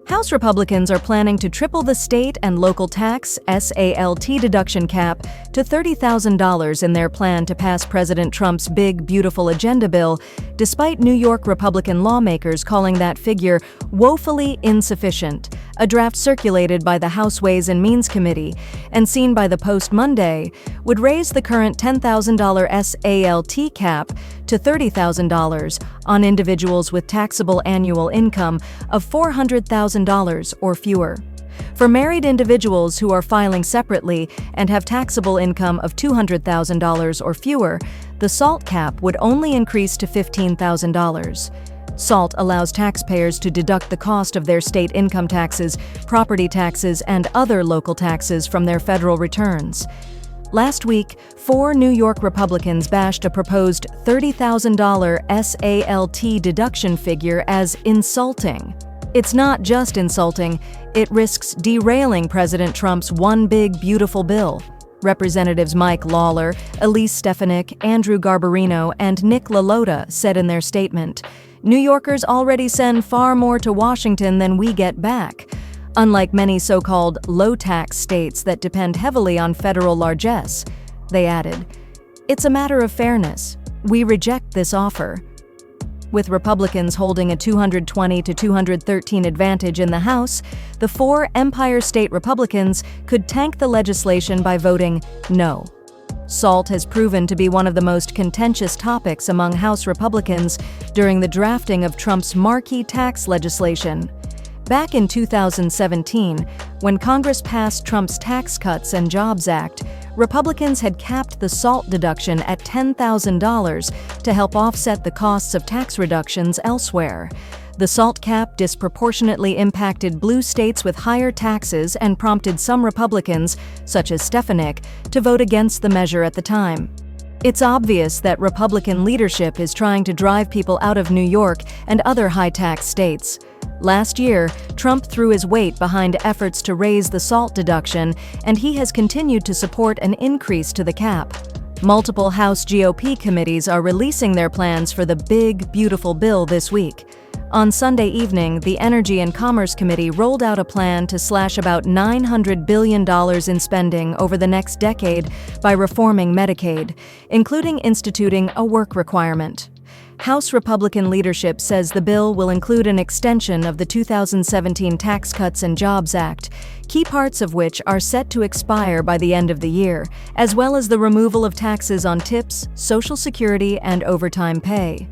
House Republicans are planning to triple the state and local tax (SALT) deduction cap to $30,000 in their plan to pass President Trump's big, beautiful agenda bill, despite New York Republican lawmakers calling that figure woefully insufficient, a draft circulated by the House Ways and Means Committee and seen by the Post Monday would raise the current $10,000 SALT cap to $30,000 on individuals with taxable annual income of $400,000 or fewer. For married individuals who are filing separately and have taxable income of $200,000 or fewer, the SALT cap would only increase to $15,000. SALT allows taxpayers to deduct the cost of their state income taxes, property taxes, and other local taxes from their federal returns. Last week, 4 New York Republicans bashed a proposed $30,000 SALT deduction figure as insulting. It's not just insulting, it risks derailing President Trump's one big, beautiful bill. Representatives Mike Lawler, Elise Stefanik, Andrew Garbarino, and Nick LaLota said in their statement, "New Yorkers already send far more to Washington than we get back. Unlike many so-called low-tax states that depend heavily on federal largesse," they added, "it's a matter of fairness. We reject this offer." With Republicans holding a 220 to 213 advantage in the House, the 4 Empire State Republicans could tank the legislation by voting no. SALT has proven to be one of the most contentious topics among House Republicans during the drafting of Trump's marquee tax legislation. Back in 2017, when Congress passed Trump's Tax Cuts and Jobs Act, Republicans had capped the SALT deduction at $10,000 to help offset the costs of tax reductions elsewhere. The SALT cap disproportionately impacted blue states with higher taxes and prompted some Republicans, such as Stefanik, to vote against the measure at the time. It's obvious that Republican leadership is trying to drive people out of New York and other high-tax states. Last year, Trump threw his weight behind efforts to raise the SALT deduction, and he has continued to support an increase to the cap. Multiple House GOP committees are releasing their plans for the big, beautiful bill this week. On Sunday evening, the Energy and Commerce Committee rolled out a plan to slash about $900 billion in spending over the next decade by reforming Medicaid, including instituting a work requirement. House Republican leadership says the bill will include an extension of the 2017 Tax Cuts and Jobs Act, key parts of which are set to expire by the end of the year, as well as the removal of taxes on tips, Social Security, and overtime pay.